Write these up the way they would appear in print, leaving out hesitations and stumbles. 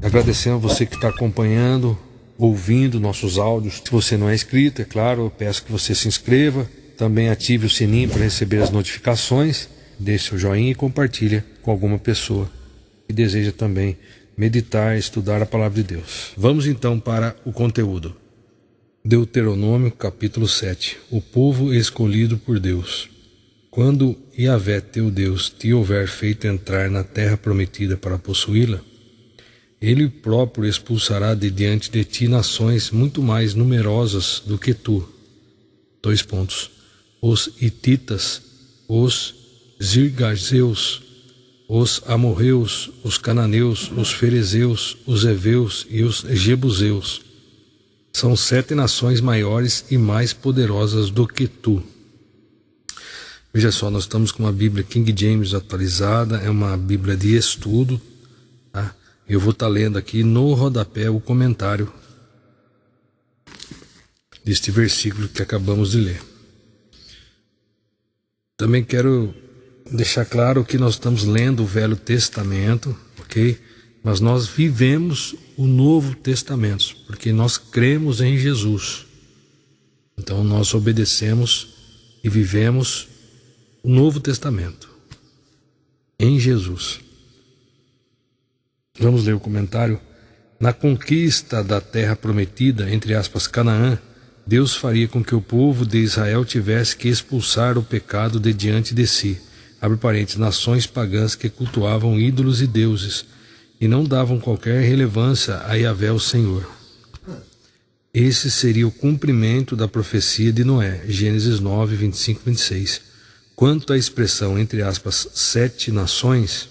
Agradecendo a você que está acompanhando, ouvindo nossos áudios. Se você não é inscrito, é claro, eu peço que você se inscreva. Também ative o sininho para receber as notificações. Deixe seu joinha e compartilhe com alguma pessoa que deseja também meditar e estudar a palavra de Deus. Vamos então para o conteúdo. Deuteronômio capítulo 7. O povo escolhido por Deus. Quando Yahvé teu Deus te houver feito entrar na terra prometida para possuí-la, Ele próprio expulsará de diante de ti nações muito mais numerosas do que tu. Os hititas, os girgazeus, os amorreus, os cananeus, os ferezeus, os heveus e os jebuseus. São 7 nações maiores e mais poderosas do que tu. Veja só, nós estamos com uma Bíblia King James atualizada, é uma Bíblia de estudo, tá? Eu vou estar lendo aqui no rodapé o comentário deste versículo que acabamos de ler. Também quero deixar claro que nós estamos lendo o Velho Testamento, ok? Mas nós vivemos o Novo Testamento, porque nós cremos em Jesus. Então nós obedecemos e vivemos o Novo Testamento em Jesus. Vamos ler o comentário. Na conquista da terra prometida, entre aspas, Canaã, Deus faria com que o povo de Israel tivesse que expulsar o pecado de diante de si, abre parênteses, nações pagãs que cultuavam ídolos e deuses e não davam qualquer relevância a Yahvé, o Senhor. Esse seria o cumprimento da profecia de Noé, Gênesis 9, 25 e 26. Quanto à expressão, entre aspas, 7 nações,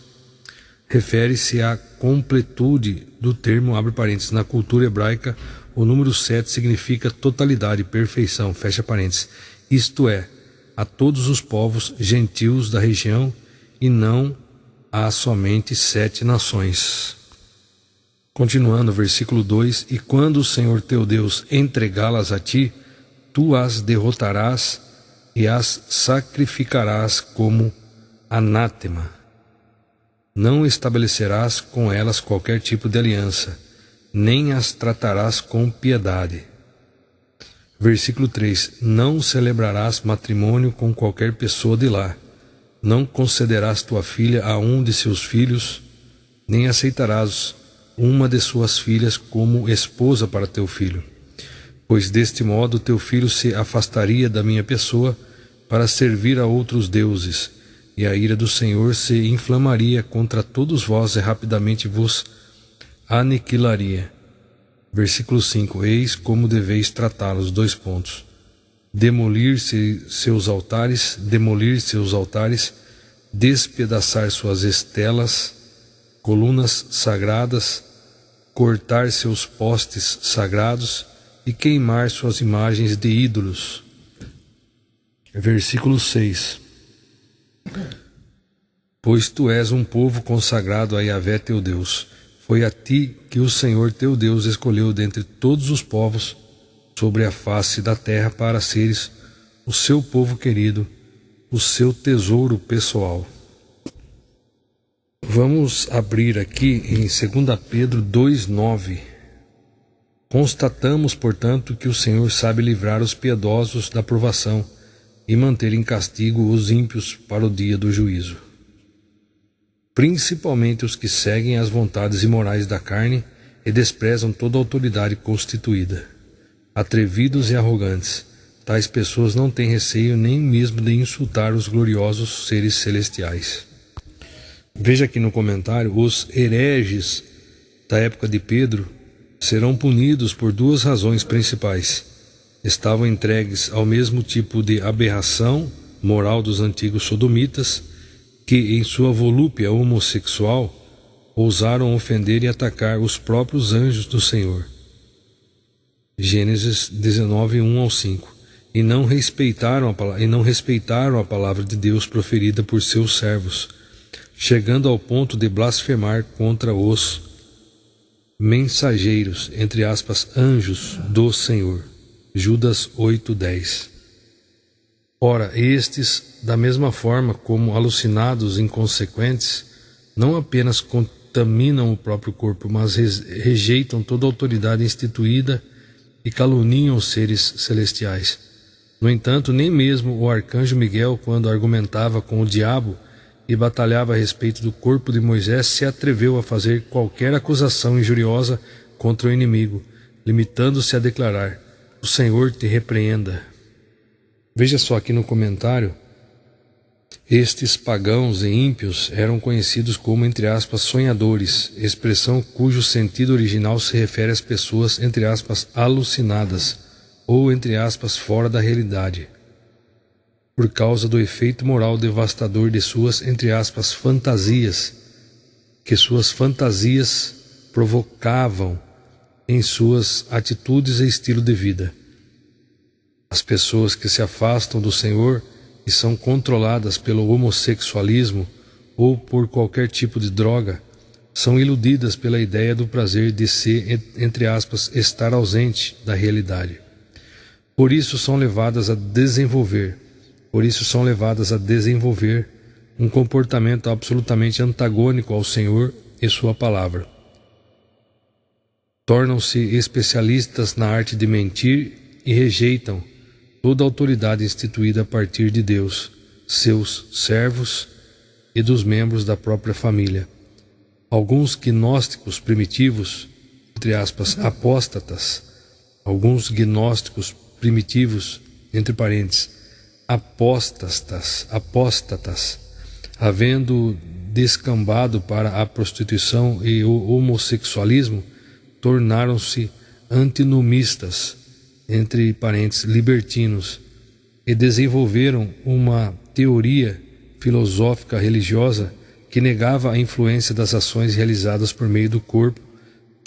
refere-se à completude do termo, abre parênteses, na cultura hebraica, o número 7 significa totalidade, perfeição, fecha parênteses, isto é, a todos os povos gentios da região e não a somente 7 nações. Continuando, versículo 2, e quando o Senhor teu Deus entregá-las a ti, tu as derrotarás e as sacrificarás como anátema. Não estabelecerás com elas qualquer tipo de aliança, nem as tratarás com piedade. Versículo 3. Não celebrarás matrimônio com qualquer pessoa de lá. Não concederás tua filha a um de seus filhos, nem aceitarás uma de suas filhas como esposa para teu filho. Pois deste modo teu filho se afastaria da minha pessoa para servir a outros deuses, e a ira do Senhor se inflamaria contra todos vós e rapidamente vos aniquilaria. Versículo 5. Eis como deveis tratá-los, demolir seus altares, despedaçar suas estelas, colunas sagradas, cortar seus postes sagrados e queimar suas imagens de ídolos. Versículo 6. Pois tu és um povo consagrado a Yahvé teu Deus. Foi a ti que o Senhor teu Deus escolheu dentre todos os povos sobre a face da terra para seres o seu povo querido, o seu tesouro pessoal. Vamos abrir aqui em 2 Pedro 2,9. Constatamos, portanto, que o Senhor sabe livrar os piedosos da provação e manter em castigo os ímpios para o dia do juízo, principalmente os que seguem as vontades imorais da carne e desprezam toda autoridade constituída. Atrevidos e arrogantes, tais pessoas não têm receio nem mesmo de insultar os gloriosos seres celestiais. Veja aqui no comentário, os hereges da época de Pedro serão punidos por 2 razões principais. Estavam entregues ao mesmo tipo de aberração moral dos antigos sodomitas, que em sua volúpia homossexual ousaram ofender e atacar os próprios anjos do Senhor. Gênesis 19, 1 ao 5. E não respeitaram a palavra de Deus proferida por seus servos, chegando ao ponto de blasfemar contra os mensageiros, entre aspas, anjos do Senhor. Judas 8:10. Ora, estes, da mesma forma como alucinados inconsequentes, não apenas contaminam o próprio corpo, mas rejeitam toda autoridade instituída e caluniam os seres celestiais. No entanto, nem mesmo o arcanjo Miguel, quando argumentava com o diabo e batalhava a respeito do corpo de Moisés, se atreveu a fazer qualquer acusação injuriosa contra o inimigo, limitando-se a declarar: "O Senhor te repreenda." Veja só aqui no comentário, estes pagãos e ímpios eram conhecidos como, entre aspas, sonhadores, expressão cujo sentido original se refere às pessoas, entre aspas, alucinadas, ou, entre aspas, fora da realidade, por causa do efeito moral devastador de suas, entre aspas, fantasias, que suas fantasias provocavam em suas atitudes e estilo de vida. As pessoas que se afastam do Senhor e são controladas pelo homossexualismo ou por qualquer tipo de droga, são iludidas pela ideia do prazer de se, entre aspas, estar ausente da realidade. Por isso são levadas a desenvolver um comportamento absolutamente antagônico ao Senhor e sua palavra. Tornam-se especialistas na arte de mentir e rejeitam toda autoridade instituída a partir de Deus, seus servos e dos membros da própria família. Alguns gnósticos primitivos, entre aspas, apóstatas, entre parênteses, apóstatas, havendo descambado para a prostituição e o homossexualismo, tornaram-se antinomistas, entre parênteses, libertinos, e desenvolveram uma teoria filosófica religiosa que negava a influência das ações realizadas por meio do corpo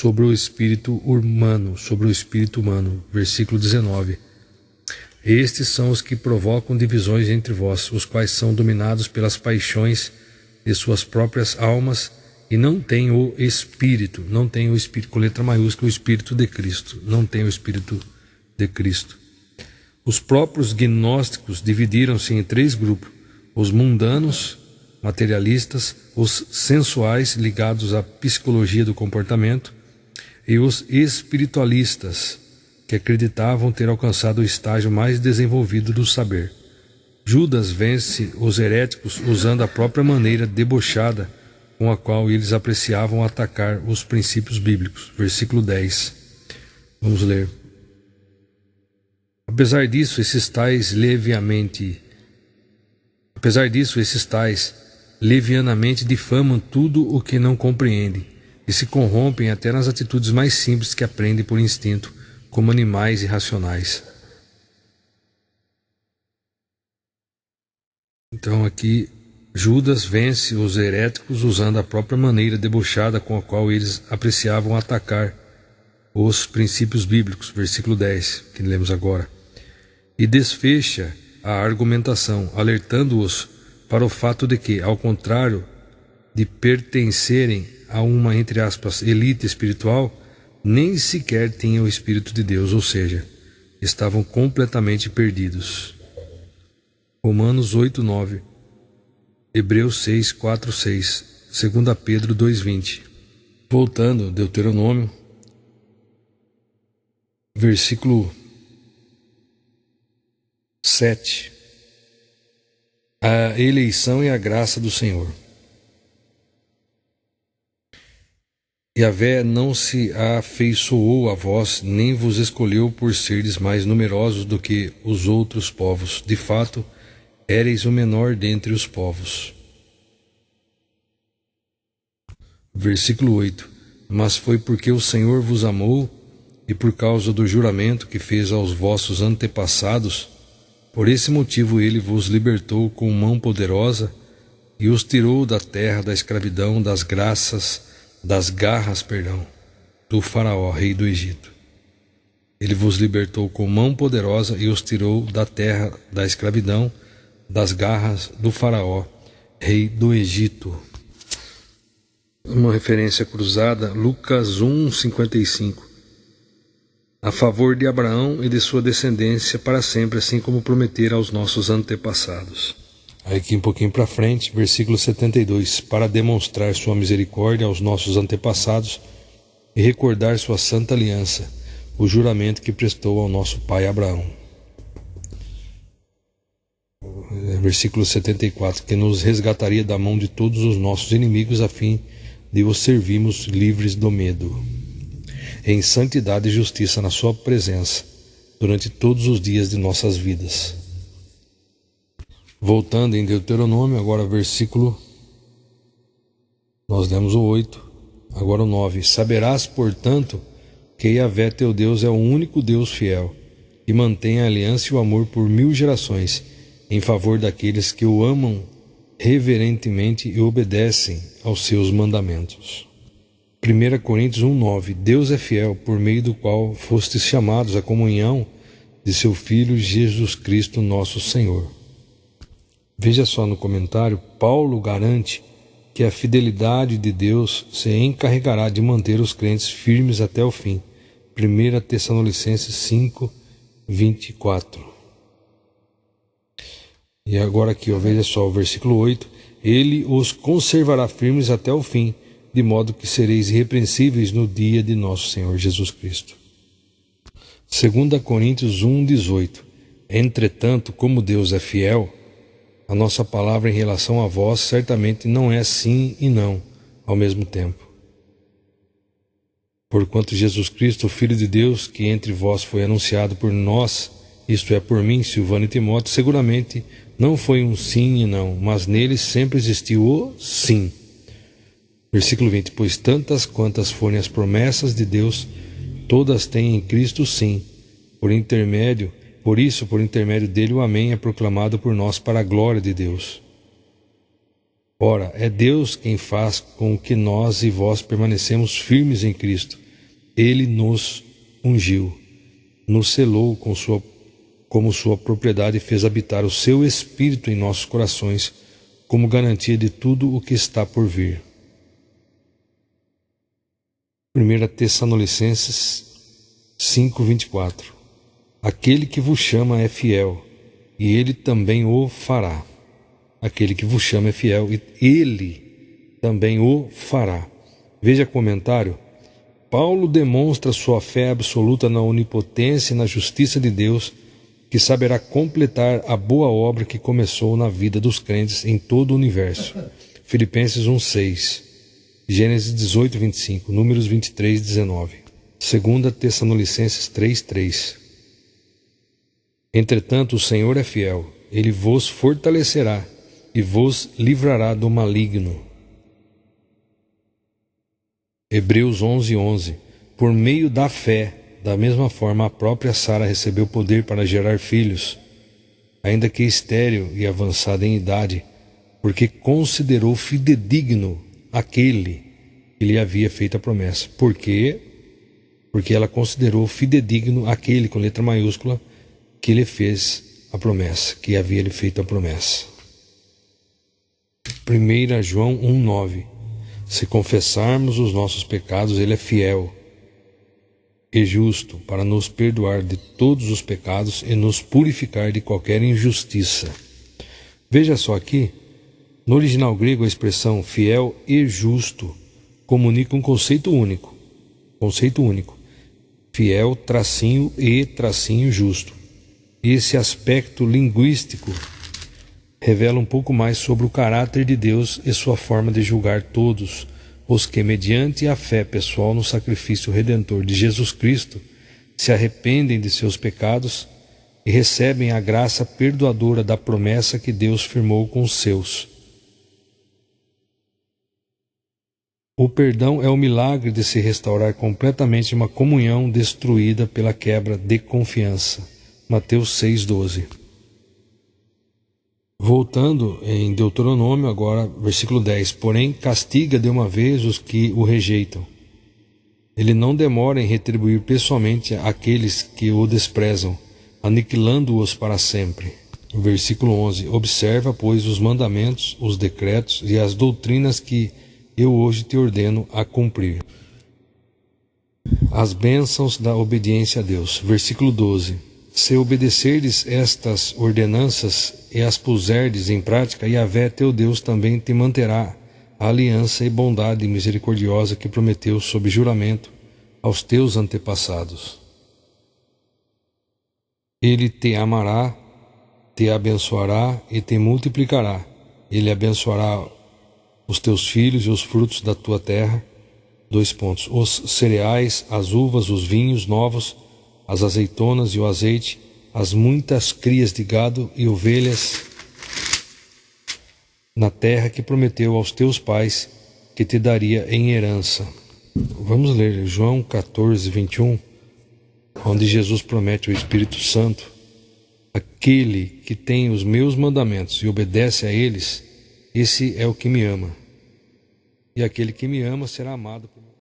sobre o espírito humano, versículo 19. Estes são os que provocam divisões entre vós, os quais são dominados pelas paixões de suas próprias almas e não têm o Espírito, com letra maiúscula, o Espírito de Cristo, não tem o Espírito de Cristo. Os próprios gnósticos dividiram-se em 3 grupos: os mundanos, materialistas, os sensuais, ligados à psicologia do comportamento, e os espiritualistas, que acreditavam ter alcançado o estágio mais desenvolvido do saber. Judas vence os heréticos usando a própria maneira debochada com a qual eles apreciavam atacar os princípios bíblicos. Versículo 10. Vamos ler. Apesar disso, esses tais levianamente difamam tudo o que não compreendem e se corrompem até nas atitudes mais simples que aprendem por instinto, como animais irracionais. Então aqui Judas vence os heréticos usando a própria maneira debochada com a qual eles apreciavam atacar os princípios bíblicos, versículo 10, que lemos agora, e desfecha a argumentação, alertando-os para o fato de que, ao contrário de pertencerem a uma, entre aspas, elite espiritual, nem sequer tinham o Espírito de Deus, ou seja, estavam completamente perdidos. Romanos 8, 9, Hebreus 6, 4, 6, 2 Pedro 2, 20. Voltando, Deuteronômio, versículo 7. A eleição e a graça do Senhor. Yahvé não se afeiçoou a vós, nem vos escolheu por serdes mais numerosos do que os outros povos. De fato, éreis o menor dentre os povos. Versículo 8. Mas foi porque o Senhor vos amou, e por causa do juramento que fez aos vossos antepassados, por esse motivo ele vos libertou com mão poderosa e os tirou da terra da escravidão, das garras do faraó, rei do Egito. Ele vos libertou com mão poderosa e os tirou da terra da escravidão, das garras do faraó, rei do Egito. Uma referência cruzada, Lucas 1:55. A favor de Abraão e de sua descendência para sempre, assim como prometer aos nossos antepassados. Aí aqui um pouquinho para frente, versículo 72, para demonstrar sua misericórdia aos nossos antepassados e recordar sua santa aliança, o juramento que prestou ao nosso pai Abraão. Versículo 74, que nos resgataria da mão de todos os nossos inimigos a fim de os servirmos livres do medo, em santidade e justiça na sua presença, durante todos os dias de nossas vidas. Voltando em Deuteronômio, agora versículo, nós lemos o 8, agora o 9. Saberás, portanto, que Yahvé teu Deus é o único Deus fiel, que mantém a aliança e o amor por 1000 gerações, em favor daqueles que o amam reverentemente e obedecem aos seus mandamentos. 1 Coríntios 1:9. Deus é fiel, por meio do qual fostes chamados à comunhão de seu Filho Jesus Cristo, nosso Senhor. Veja só no comentário, Paulo garante que a fidelidade de Deus se encarregará de manter os crentes firmes até o fim. 1 Tessalonicenses 5:24. E agora aqui, veja só, o versículo 8. Ele os conservará firmes até o fim, de modo que sereis irrepreensíveis no dia de nosso Senhor Jesus Cristo. 2 Coríntios 1:18. Entretanto, como Deus é fiel, a nossa palavra em relação a vós certamente não é sim e não ao mesmo tempo. Porquanto Jesus Cristo, o Filho de Deus, que entre vós foi anunciado por nós, isto é, por mim, Silvano e Timóteo, seguramente não foi um sim e não, mas nele sempre existiu o sim. Versículo 20. Pois tantas quantas forem as promessas de Deus, todas têm em Cristo sim. Por isso, por intermédio dele, o amém é proclamado por nós para a glória de Deus. Ora, é Deus quem faz com que nós e vós permanecemos firmes em Cristo. Ele nos ungiu, nos selou como sua propriedade e fez habitar o seu Espírito em nossos corações, como garantia de tudo o que está por vir. 1 Tessalonicenses 5:24. Aquele que vos chama é fiel, e ele também o fará. Aquele que vos chama é fiel, e ele também o fará. Veja comentário. Paulo demonstra sua fé absoluta na onipotência e na justiça de Deus, que saberá completar a boa obra que começou na vida dos crentes em todo o universo. Filipenses 1:6, Gênesis 18:25, Números 23:19, 2 Tessalonicenses 3:3. Entretanto, o Senhor é fiel, ele vos fortalecerá e vos livrará do maligno. Hebreus 11:11. Por meio da fé, da mesma forma, a própria Sara recebeu poder para gerar filhos, ainda que estéril e avançada em idade, porque considerou fidedigno aquele que lhe havia feito a promessa. Por quê? Porque ela considerou fidedigno aquele, com letra maiúscula, que lhe fez a promessa, que havia lhe feito a promessa. 1 João 1:9. Se confessarmos os nossos pecados, ele é fiel e justo para nos perdoar de todos os pecados e nos purificar de qualquer injustiça. Veja só aqui, no original grego a expressão fiel e justo comunica um conceito único. Fiel, tracinho e tracinho justo. Esse aspecto linguístico revela um pouco mais sobre o caráter de Deus e sua forma de julgar todos os que, mediante a fé pessoal no sacrifício redentor de Jesus Cristo, se arrependem de seus pecados e recebem a graça perdoadora da promessa que Deus firmou com os seus. O perdão é o milagre de se restaurar completamente uma comunhão destruída pela quebra de confiança. Mateus 6:12. Voltando em Deuteronômio, agora, versículo 10. Porém, castiga de uma vez os que o rejeitam. Ele não demora em retribuir pessoalmente aqueles que o desprezam, aniquilando-os para sempre. Versículo 11. Observa, pois, os mandamentos, os decretos e as doutrinas que eu hoje te ordeno a cumprir. As bênçãos da obediência a Deus. Versículo 12. Se obedecerdes estas ordenanças e as puserdes em prática, Yahvé teu Deus também te manterá a aliança e bondade misericordiosa que prometeu sob juramento aos teus antepassados. Ele te amará, te abençoará e te multiplicará. Ele abençoará os teus filhos e os frutos da tua terra. Os cereais, as uvas, os vinhos novos, as azeitonas e o azeite, as muitas crias de gado e ovelhas, na terra que prometeu aos teus pais que te daria em herança. Vamos ler João 14, 21, onde Jesus promete o Espírito Santo. Aquele que tem os meus mandamentos e obedece a eles, esse é o que me ama. E aquele que me ama será amado